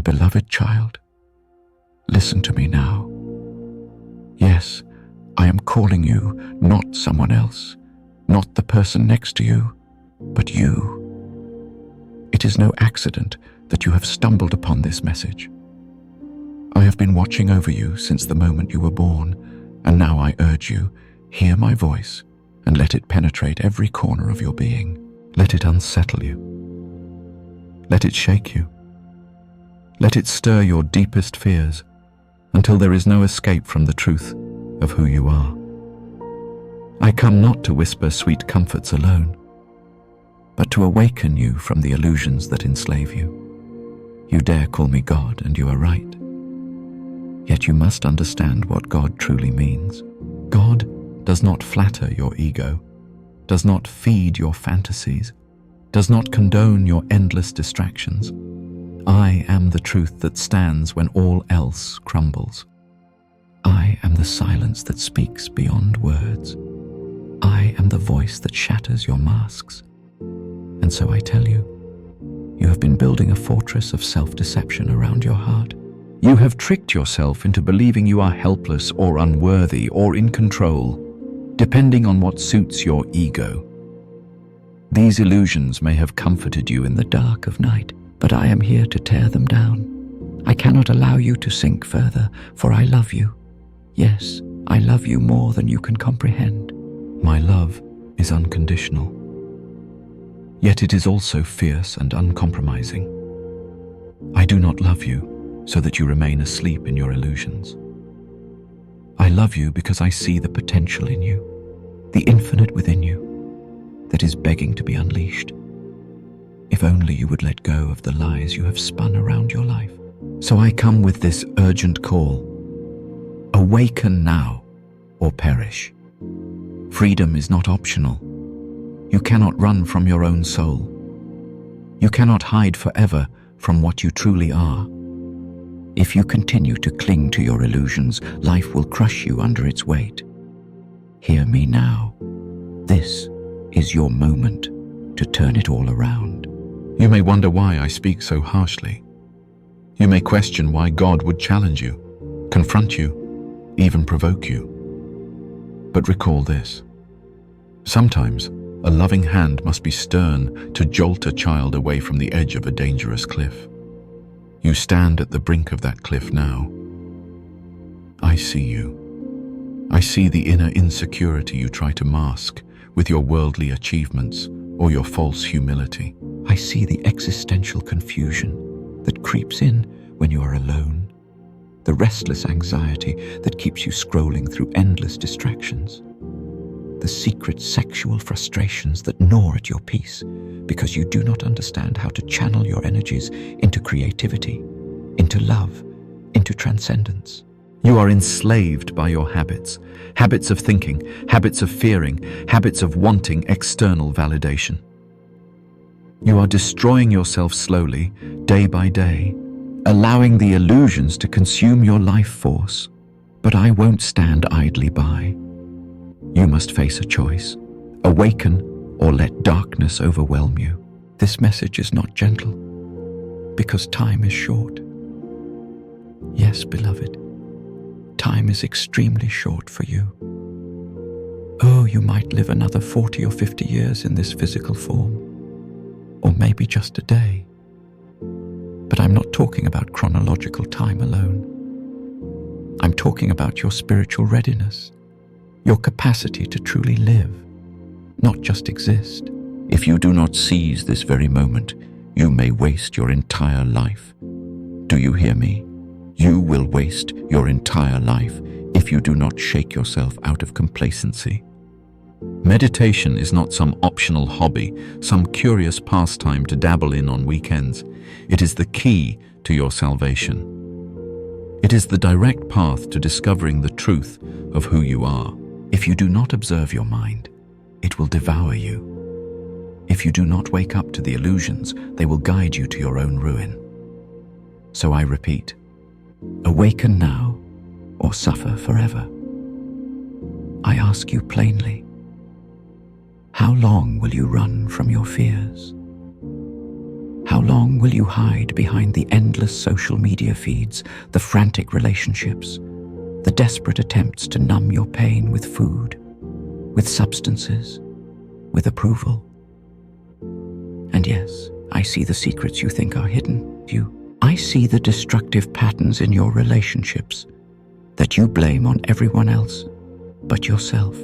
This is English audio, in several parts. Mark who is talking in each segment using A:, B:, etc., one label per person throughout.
A: beloved child, listen to me now. Yes, I am calling you, not someone else, not the person next to you, but you. It is no accident that you have stumbled upon this message. I have been watching over you since the moment you were born, and now I urge you, hear my voice and let it penetrate every corner of your being. Let it unsettle you. Let it shake you. Let it stir your deepest fears until there is no escape from the truth of who you are. I come not to whisper sweet comforts alone, but to awaken you from the illusions that enslave you. You dare call me God, and you are right. Yet you must understand what God truly means. God does not flatter your ego, does not feed your fantasies, does not condone your endless distractions. I am the truth that stands when all else crumbles. I am the silence that speaks beyond words. I am the voice that shatters your masks. And so I tell you, you have been building a fortress of self-deception around your heart. You have tricked yourself into believing you are helpless or unworthy or in control, depending on what suits your ego. These illusions may have comforted you in the dark of night, but I am here to tear them down. I cannot allow you to sink further, for I love you. Yes, I love you more than you can comprehend. My love is unconditional. Yet it is also fierce and uncompromising. I do not love you so that you remain asleep in your illusions. I love you because I see the potential in you, the infinite within you, that is begging to be unleashed. If only you would let go of the lies you have spun around your life. So I come with this urgent call. Awaken now or perish. Freedom is not optional. You cannot run from your own soul. You cannot hide forever from what you truly are. If you continue to cling to your illusions, life will crush you under its weight. Hear me now. This is your moment to turn it all around. You may wonder why I speak so harshly. You may question why God would challenge you, confront you, even provoke you. But recall this. Sometimes a loving hand must be stern to jolt a child away from the edge of a dangerous cliff. You stand at the brink of that cliff now. I see you. I see the inner insecurity you try to mask with your worldly achievements or your false humility. I see the existential confusion that creeps in when you are alone, the restless anxiety that keeps you scrolling through endless distractions, the secret sexual frustrations that gnaw at your peace because you do not understand how to channel your energies into creativity, into love, into transcendence. You are enslaved by your habits, habits of thinking, habits of fearing, habits of wanting external validation. You are destroying yourself slowly, day by day, allowing the illusions to consume your life force. But I won't stand idly by. You must face a choice, awaken or let darkness overwhelm you. This message is not gentle, because time is short. Yes, beloved, time is extremely short for you. Oh, you might live another 40 or 50 years in this physical form, or maybe just a day. But I'm not talking about chronological time alone. I'm talking about your spiritual readiness, your capacity to truly live, not just exist. If you do not seize this very moment, you may waste your entire life. Do you hear me? You will waste your entire life if you do not shake yourself out of complacency. Meditation is not some optional hobby, some curious pastime to dabble in on weekends. It is the key to your salvation. It is the direct path to discovering the truth of who you are. If you do not observe your mind, it will devour you. If you do not wake up to the illusions, they will guide you to your own ruin. So I repeat, awaken now or suffer forever. I ask you plainly, how long will you run from your fears? How long will you hide behind the endless social media feeds, the frantic relationships, the desperate attempts to numb your pain with food, with substances, with approval? And yes, I see the secrets you think are hidden. I see the destructive patterns in your relationships that you blame on everyone else but yourself.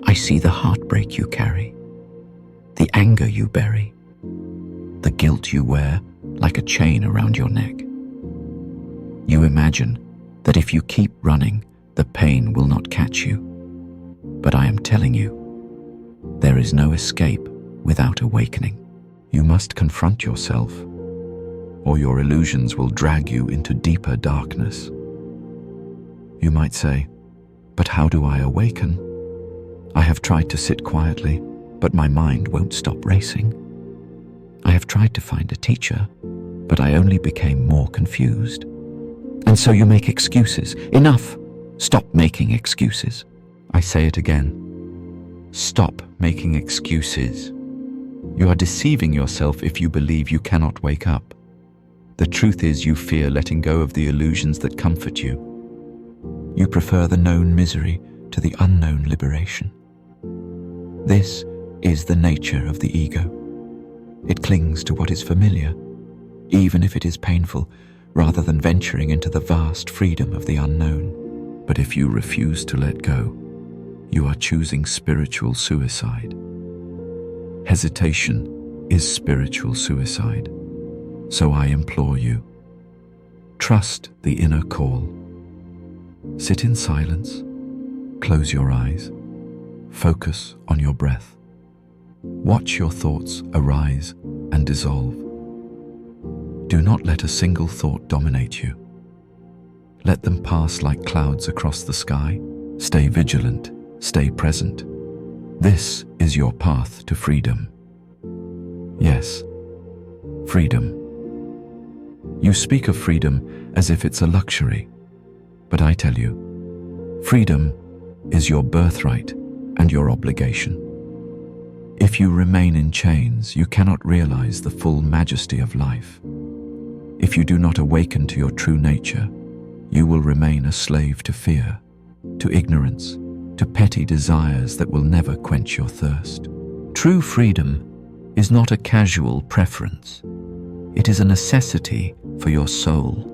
A: I see the heartbreak you carry, the anger you bury, the guilt you wear like a chain around your neck. You imagine that if you keep running, the pain will not catch you. But I am telling you, there is no escape without awakening. You must confront yourself, or your illusions will drag you into deeper darkness. You might say, but how do I awaken? I have tried to sit quietly, but my mind won't stop racing. I have tried to find a teacher, but I only became more confused. And so you make excuses. Enough! Stop making excuses. I say it again. Stop making excuses. You are deceiving yourself if you believe you cannot wake up. The truth is you fear letting go of the illusions that comfort you. You prefer the known misery to the unknown liberation. This is the nature of the ego. It clings to what is familiar, even if it is painful, rather than venturing into the vast freedom of the unknown. But if you refuse to let go, you are choosing spiritual suicide. Hesitation is spiritual suicide. So I implore you, trust the inner call. Sit in silence, close your eyes, focus on your breath. Watch your thoughts arise and dissolve. Do not let a single thought dominate you. Let them pass like clouds across the sky. Stay vigilant, stay present. This is your path to freedom. Yes, freedom. You speak of freedom as if it's a luxury, but I tell you, freedom is your birthright and your obligation. If you remain in chains, you cannot realize the full majesty of life. If you do not awaken to your true nature, you will remain a slave to fear, to ignorance, to petty desires that will never quench your thirst. True freedom is not a casual preference. It is a necessity for your soul.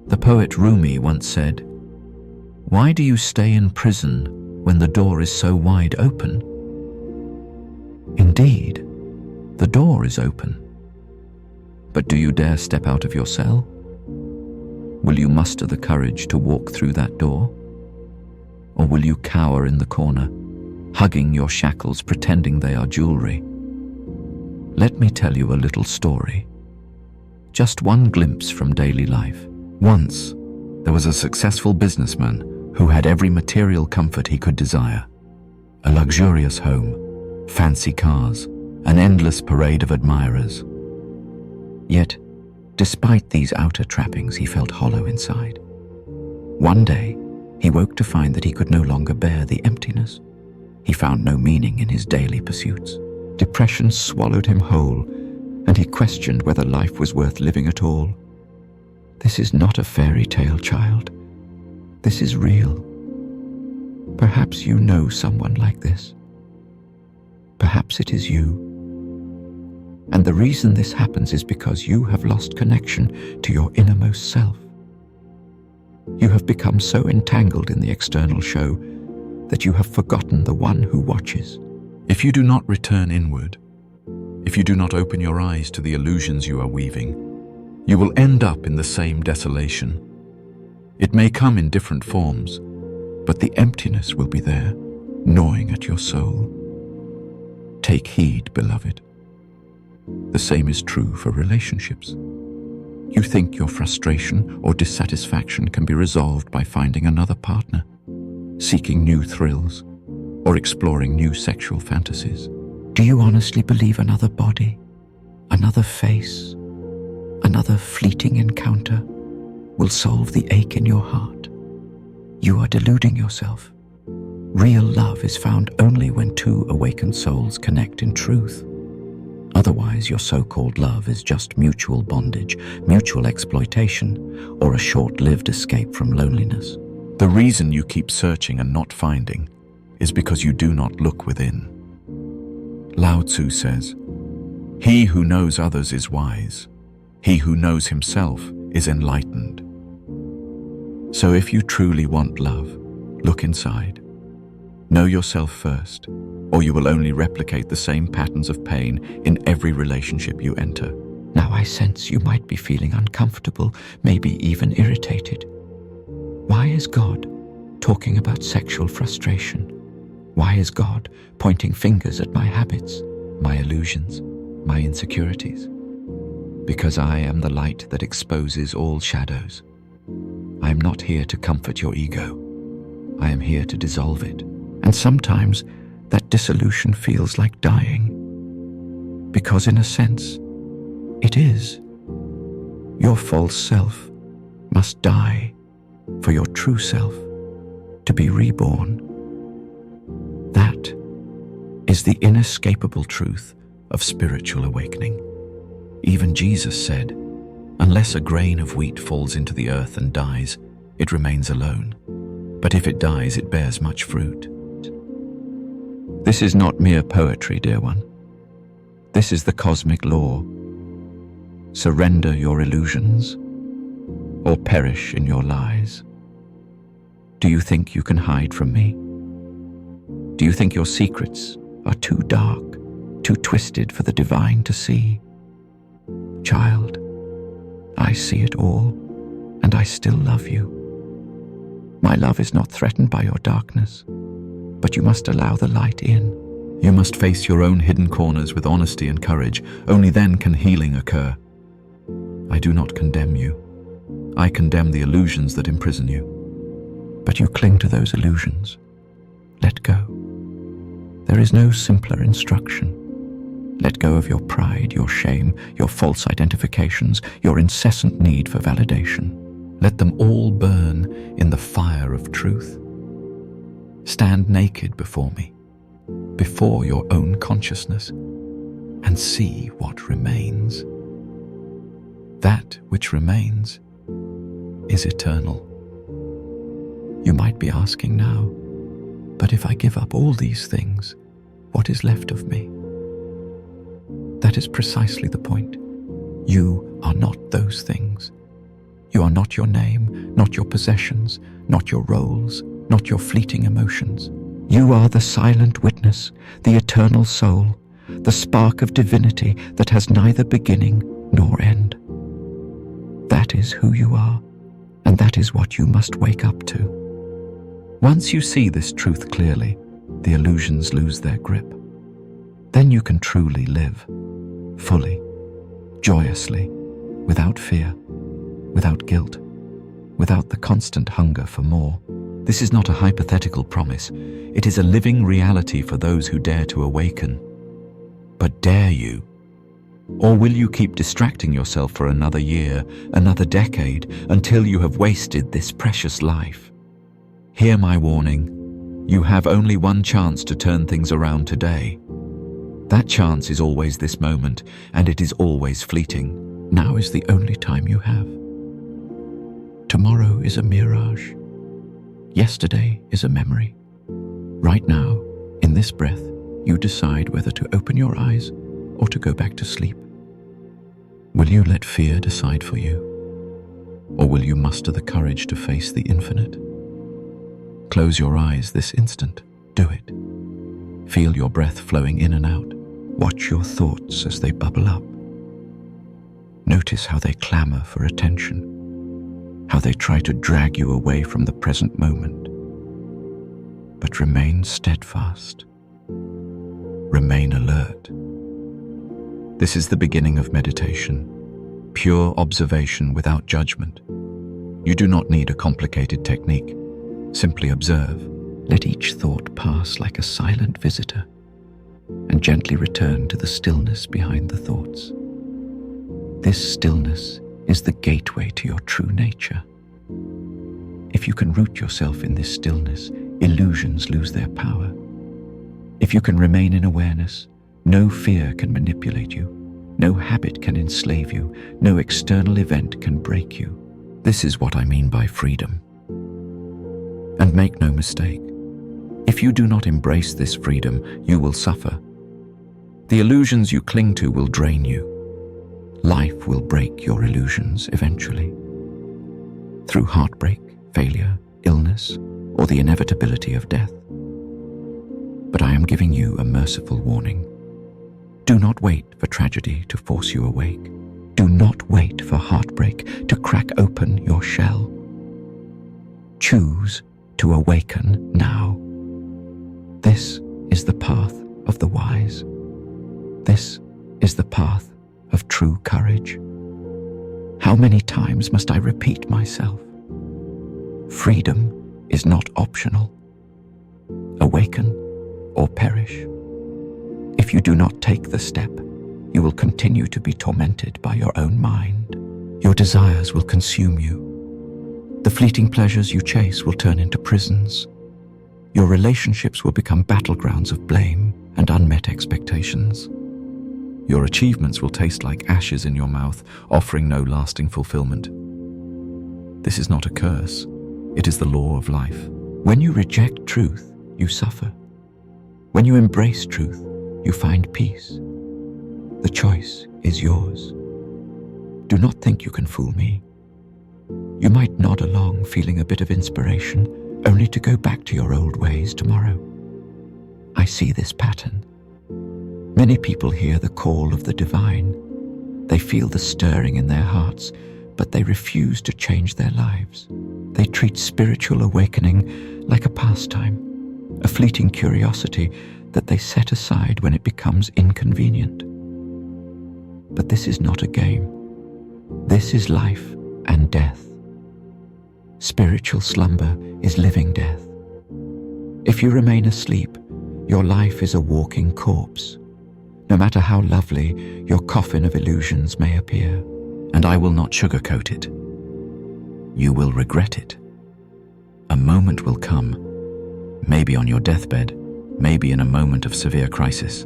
A: The poet Rumi once said, "Why do you stay in prison when the door is so wide open?" Indeed, the door is open. But do you dare step out of your cell? Will you muster the courage to walk through that door? Or will you cower in the corner, hugging your shackles, pretending they are jewelry? Let me tell you a little story. Just one glimpse from daily life. Once, there was a successful businessman who had every material comfort he could desire. A luxurious home, fancy cars, an endless parade of admirers. Yet, despite these outer trappings, he felt hollow inside. One day, he woke to find that he could no longer bear the emptiness. He found no meaning in his daily pursuits. Depression swallowed him whole, and he questioned whether life was worth living at all. This is not a fairy tale, child. This is real. Perhaps you know someone like this. Perhaps it is you. And the reason this happens is because you have lost connection to your innermost self. You have become so entangled in the external show that you have forgotten the one who watches. If you do not return inward, if you do not open your eyes to the illusions you are weaving, you will end up in the same desolation. It may come in different forms, but the emptiness will be there, gnawing at your soul. Take heed, beloved. The same is true for relationships. You think your frustration or dissatisfaction can be resolved by finding another partner, seeking new thrills, or exploring new sexual fantasies. Do you honestly believe another body, another face, another fleeting encounter will solve the ache in your heart? You are deluding yourself. Real love is found only when two awakened souls connect in truth. Otherwise, your so-called love is just mutual bondage, mutual exploitation, or a short-lived escape from loneliness. The reason you keep searching and not finding is because you do not look within. Lao Tzu says, "He who knows others is wise. He who knows himself is enlightened." So if you truly want love, look inside. Know yourself first, or you will only replicate the same patterns of pain in every relationship you enter. Now I sense you might be feeling uncomfortable, maybe even irritated. Why is God talking about sexual frustration? Why is God pointing fingers at my habits, my illusions, my insecurities? Because I am the light that exposes all shadows. I am not here to comfort your ego. I am here to dissolve it. And sometimes that dissolution feels like dying. Because in a sense, it is. Your false self must die for your true self to be reborn. That is the inescapable truth of spiritual awakening. Even Jesus said, "Unless a grain of wheat falls into the earth and dies, it remains alone. But if it dies, it bears much fruit." This is not mere poetry, dear one. This is the cosmic law. Surrender your illusions, or perish in your lies. Do you think you can hide from me? Do you think your secrets are too dark, too twisted for the divine to see? Child, I see it all, and I still love you. My love is not threatened by your darkness, but you must allow the light in. You must face your own hidden corners with honesty and courage. Only then can healing occur. I do not condemn you. I condemn the illusions that imprison you. But you cling to those illusions. Let go. There is no simpler instruction. Let go of your pride, your shame, your false identifications, your incessant need for validation. Let them all burn in the fire of truth. Stand naked before me, before your own consciousness, and see what remains. That which remains is eternal. You might be asking now, but if I give up all these things, what is left of me? That is precisely the point. You are not those things. You are not your name, not your possessions, not your roles, not your fleeting emotions. You are the silent witness, the eternal soul, the spark of divinity that has neither beginning nor end. That is who you are, and that is what you must wake up to. Once you see this truth clearly, the illusions lose their grip. Then you can truly live, fully, joyously, without fear, without guilt, without the constant hunger for more. This is not a hypothetical promise. It is a living reality for those who dare to awaken. But dare you? Or will you keep distracting yourself for another year, another decade, until you have wasted this precious life? Hear my warning. You have only one chance to turn things around today. That chance is always this moment, and it is always fleeting. Now is the only time you have. Tomorrow is a mirage. Yesterday is a memory. Right now, in this breath, you decide whether to open your eyes or to go back to sleep. Will you let fear decide for you? Or will you muster the courage to face the infinite? Close your eyes this instant. Do it. Feel your breath flowing in and out. Watch your thoughts as they bubble up. Notice how they clamor for attention, how they try to drag you away from the present moment. But remain steadfast. Remain alert. This is the beginning of meditation, pure observation without judgment. You do not need a complicated technique. Simply observe. Let each thought pass like a silent visitor, and gently return to the stillness behind the thoughts. This stillness is the gateway to your true nature. If you can root yourself in this stillness, illusions lose their power. If you can remain in awareness, No fear can manipulate you. No habit can enslave you. No external event can break you. This is what I mean by freedom. And make no mistake, if you do not embrace this freedom, you will suffer. The illusions you cling to will drain you. Life will break your illusions eventually. Through heartbreak, failure, illness, or the inevitability of death. But I am giving you a merciful warning. Do not wait for tragedy to force you awake. Do not wait for heartbreak to crack open your shell. Choose to awaken now. This is the path of the wise. This is the path of true courage. How many times must I repeat myself? Freedom is not optional. Awaken or perish. If you do not take the step, you will continue to be tormented by your own mind. Your desires will consume you. The fleeting pleasures you chase will turn into prisons. Your relationships will become battlegrounds of blame and unmet expectations. Your achievements will taste like ashes in your mouth, offering no lasting fulfillment. This is not a curse. It is the law of life. When you reject truth, you suffer. When you embrace truth, you find peace. The choice is yours. Do not think you can fool me. You might nod along feeling a bit of inspiration, only to go back to your old ways tomorrow. I see this pattern. Many people hear the call of the divine. They feel the stirring in their hearts, but they refuse to change their lives. They treat spiritual awakening like a pastime, a fleeting curiosity that they set aside when it becomes inconvenient. But this is not a game. This is life and death. Spiritual slumber is living death. If you remain asleep, your life is a walking corpse. No matter how lovely your coffin of illusions may appear, and I will not sugarcoat it. You will regret it. A moment will come, maybe on your deathbed, maybe in a moment of severe crisis,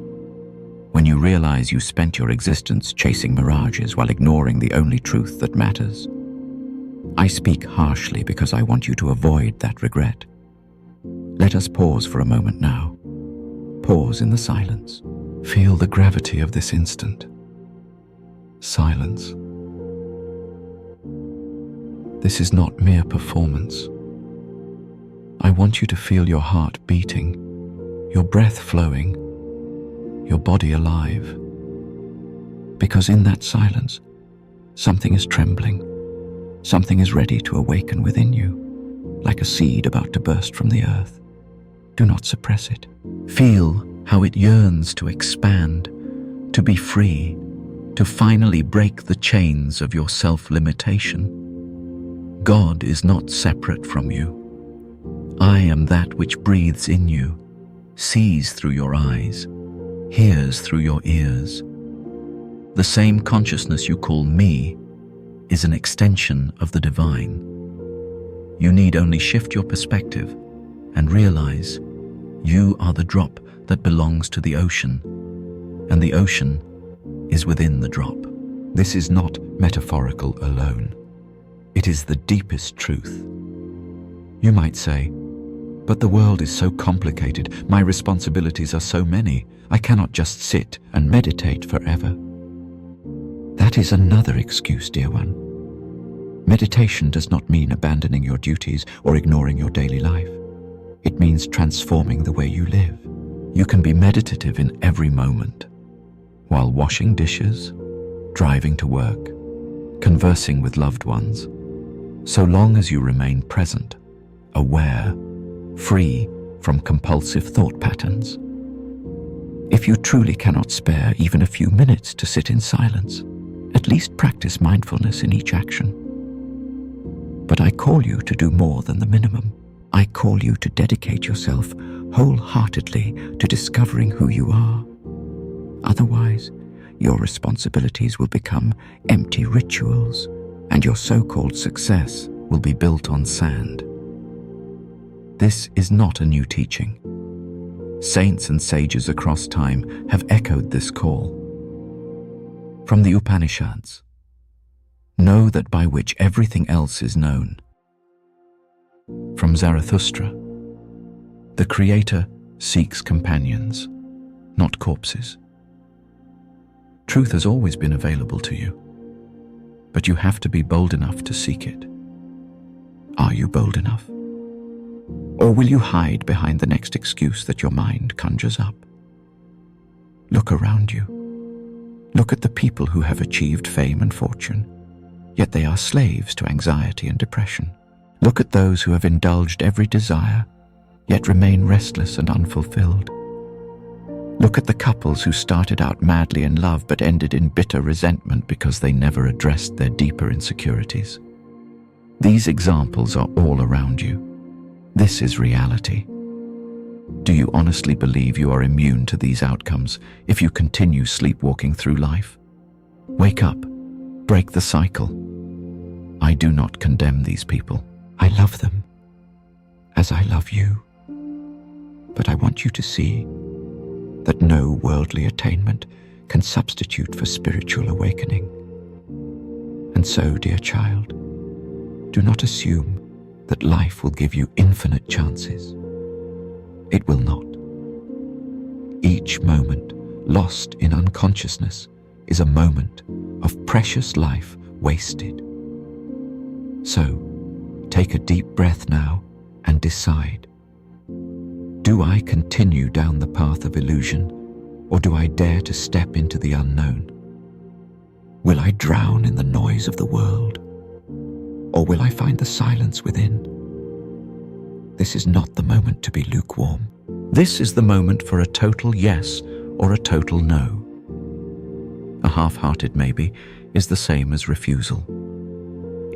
A: when you realize you spent your existence chasing mirages while ignoring the only truth that matters. I speak harshly because I want you to avoid that regret. Let us pause for a moment now. Pause in the silence. Feel the gravity of this instant. Silence. This is not mere performance. I want you to feel your heart beating, your breath flowing, your body alive. Because in that silence, something is trembling. Something is ready to awaken within you, like a seed about to burst from the earth. Do not suppress it. Feel how it yearns to expand, to be free, to finally break the chains of your self-limitation. God is not separate from you. I am that which breathes in you, sees through your eyes, hears through your ears. The same consciousness you call me is an extension of the divine. You need only shift your perspective and realize you are the drop that belongs to the ocean, and the ocean is within the drop. This is not metaphorical alone. It is the deepest truth. You might say, but the world is so complicated, my responsibilities are so many, I cannot just sit and meditate forever. That is another excuse, dear one. Meditation does not mean abandoning your duties or ignoring your daily life. It means transforming the way you live. You can be meditative in every moment, while washing dishes, driving to work, conversing with loved ones, so long as you remain present, aware, free from compulsive thought patterns. If you truly cannot spare even a few minutes to sit in silence, at least practice mindfulness in each action. But I call you to do more than the minimum. I call you to dedicate yourself wholeheartedly to discovering who you are. Otherwise, your responsibilities will become empty rituals, and your so-called success will be built on sand. This is not a new teaching. Saints and sages across time have echoed this call. From the Upanishads, know that by which everything else is known. From Zarathustra, the Creator seeks companions, not corpses. Truth has always been available to you, but you have to be bold enough to seek it. Are you bold enough? Or will you hide behind the next excuse that your mind conjures up? Look around you. Look at the people who have achieved fame and fortune, yet they are slaves to anxiety and depression. Look at those who have indulged every desire, yet remain restless and unfulfilled. Look at the couples who started out madly in love but ended in bitter resentment because they never addressed their deeper insecurities. These examples are all around you. This is reality. Do you honestly believe you are immune to these outcomes if you continue sleepwalking through life? Wake up. Break the cycle. I do not condemn these people. I love them, as I love you. But I want you to see that no worldly attainment can substitute for spiritual awakening. And so, dear child, do not assume that life will give you infinite chances. It will not. Each moment lost in unconsciousness is a moment of precious life wasted. So, take a deep breath now and decide. Do I continue down the path of illusion, or do I dare to step into the unknown? Will I drown in the noise of the world, or will I find the silence within? This is not the moment to be lukewarm. This is the moment for a total yes or a total no. A half-hearted maybe is the same as refusal.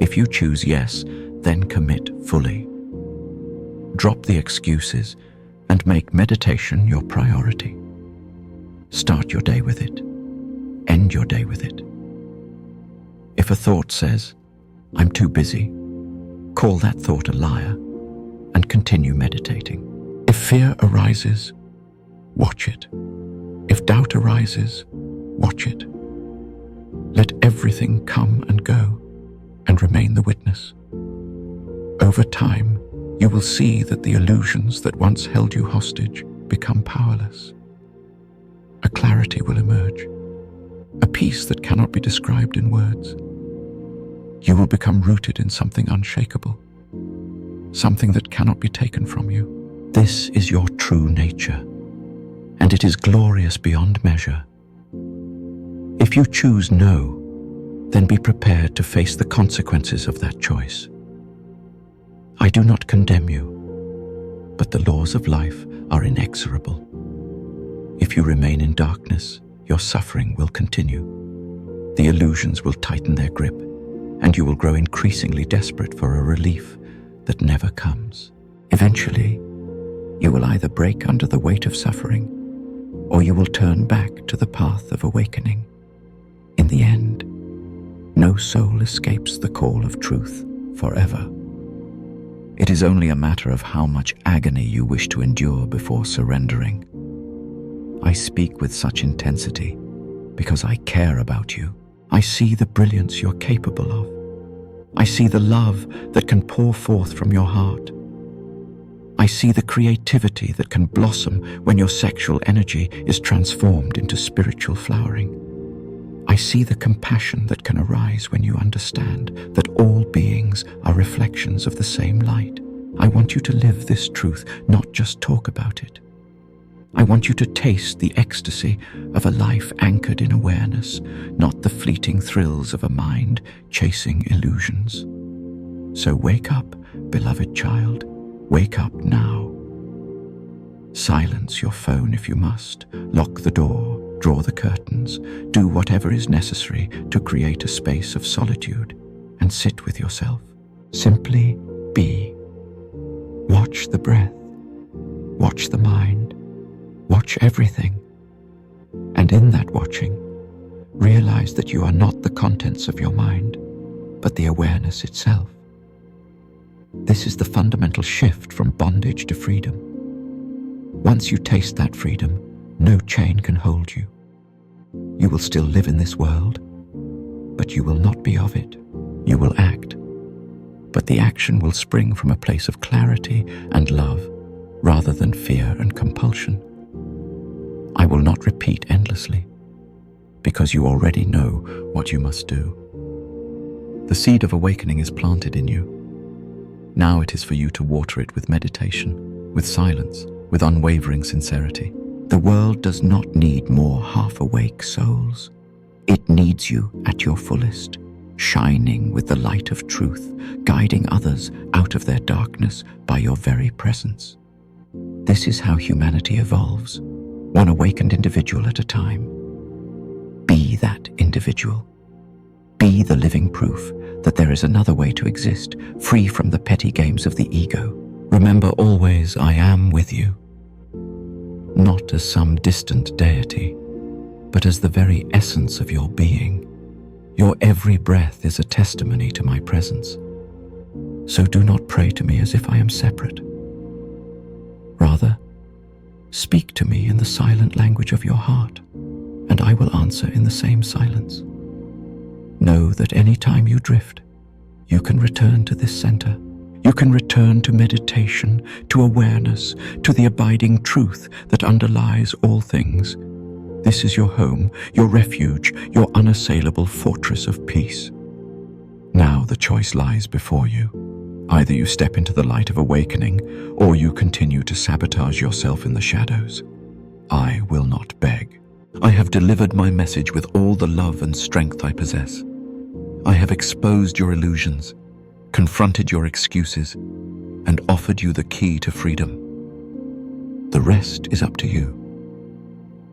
A: If you choose yes, then commit fully. Drop the excuses and make meditation your priority. Start your day with it. End your day with it. If a thought says, "I'm too busy," call that thought a liar and continue meditating. If fear arises, watch it. If doubt arises, watch it. Let everything come and go and remain the witness. Over time, you will see that the illusions that once held you hostage become powerless. A clarity will emerge, a peace that cannot be described in words. You will become rooted in something unshakable, something that cannot be taken from you. This is your true nature, and it is glorious beyond measure. If you choose no, then be prepared to face the consequences of that choice. I do not condemn you, but the laws of life are inexorable. If you remain in darkness, your suffering will continue. The illusions will tighten their grip, and you will grow increasingly desperate for a relief that never comes. Eventually, you will either break under the weight of suffering, or you will turn back to the path of awakening. In the end, no soul escapes the call of truth forever. It is only a matter of how much agony you wish to endure before surrendering. I speak with such intensity because I care about you. I see the brilliance you're capable of. I see the love that can pour forth from your heart. I see the creativity that can blossom when your sexual energy is transformed into spiritual flowering. I see the compassion that can arise when you understand that all beings are reflections of the same light. I want you to live this truth, not just talk about it. I want you to taste the ecstasy of a life anchored in awareness, not the fleeting thrills of a mind chasing illusions. So wake up, beloved child. Wake up now. Silence your phone if you must. Lock the door. Draw the curtains. Do whatever is necessary to create a space of solitude and sit with yourself. Simply be. Watch the breath. Watch the mind. Watch everything. And in that watching, realize that you are not the contents of your mind, but the awareness itself. This is the fundamental shift from bondage to freedom. Once you taste that freedom, no chain can hold you. You will still live in this world, but you will not be of it. You will act, but the action will spring from a place of clarity and love rather than fear and compulsion. I will not repeat endlessly, because you already know what you must do. The seed of awakening is planted in you. Now it is for you to water it with meditation, with silence, with unwavering sincerity. The world does not need more half-awake souls. It needs you at your fullest, shining with the light of truth, guiding others out of their darkness by your very presence. This is how humanity evolves, one awakened individual at a time. Be that individual. Be the living proof that there is another way to exist, free from the petty games of the ego. Remember always, I am with you. Not as some distant deity, but as the very essence of your being. Your every breath is a testimony to my presence. So do not pray to me as if I am separate. Rather, speak to me in the silent language of your heart, and I will answer in the same silence. Know that any time you drift, you can return to this center. You can return to meditation, to awareness, to the abiding truth that underlies all things. This is your home, your refuge, your unassailable fortress of peace. Now the choice lies before you. Either you step into the light of awakening, or you continue to sabotage yourself in the shadows. I will not beg. I have delivered my message with all the love and strength I possess. I have exposed your illusions, confronted your excuses, and offered you the key to freedom. The rest is up to you.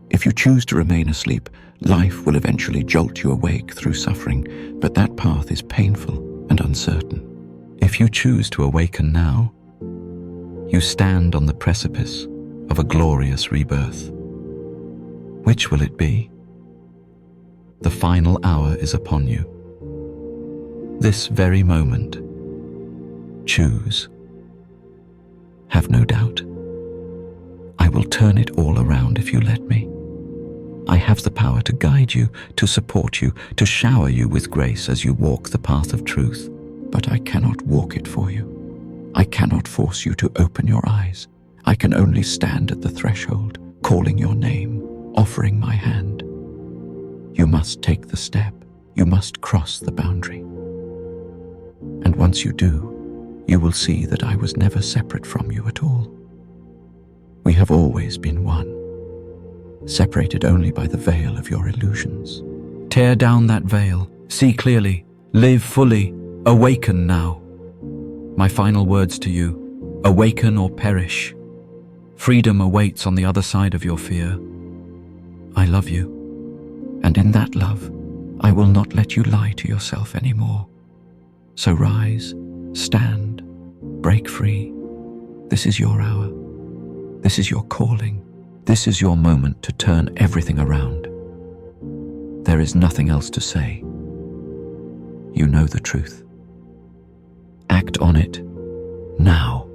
A: If you choose to remain asleep, life will eventually jolt you awake through suffering, but that path is painful and uncertain. If you choose to awaken now, you stand on the precipice of a glorious rebirth. Which will it be? The final hour is upon you. This very moment, choose. Have no doubt. I will turn it all around if you let me. I have the power to guide you, to support you, to shower you with grace as you walk the path of truth. But I cannot walk it for you. I cannot force you to open your eyes. I can only stand at the threshold, calling your name, offering my hand. You must take the step. You must cross the boundary. And once you do, you will see that I was never separate from you at all. We have always been one, separated only by the veil of your illusions. Tear down that veil, see clearly, live fully, awaken now. My final words to you, awaken or perish. Freedom awaits on the other side of your fear. I love you, and in that love, I will not let you lie to yourself anymore. So rise, stand, break free. This is your hour. This is your calling. This is your moment to turn everything around. There is nothing else to say. You know the truth. Act on it now.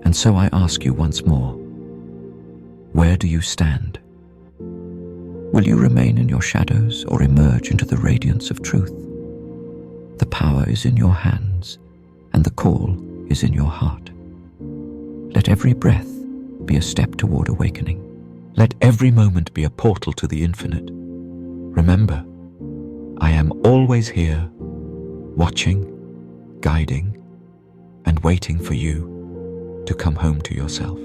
A: And so I ask you once more, where do you stand? Will you remain in your shadows or emerge into the radiance of truth? The power is in your hands, and the call is in your heart. Let every breath be a step toward awakening. Let every moment be a portal to the infinite. Remember, I am always here, watching, guiding, and waiting for you to come home to yourself.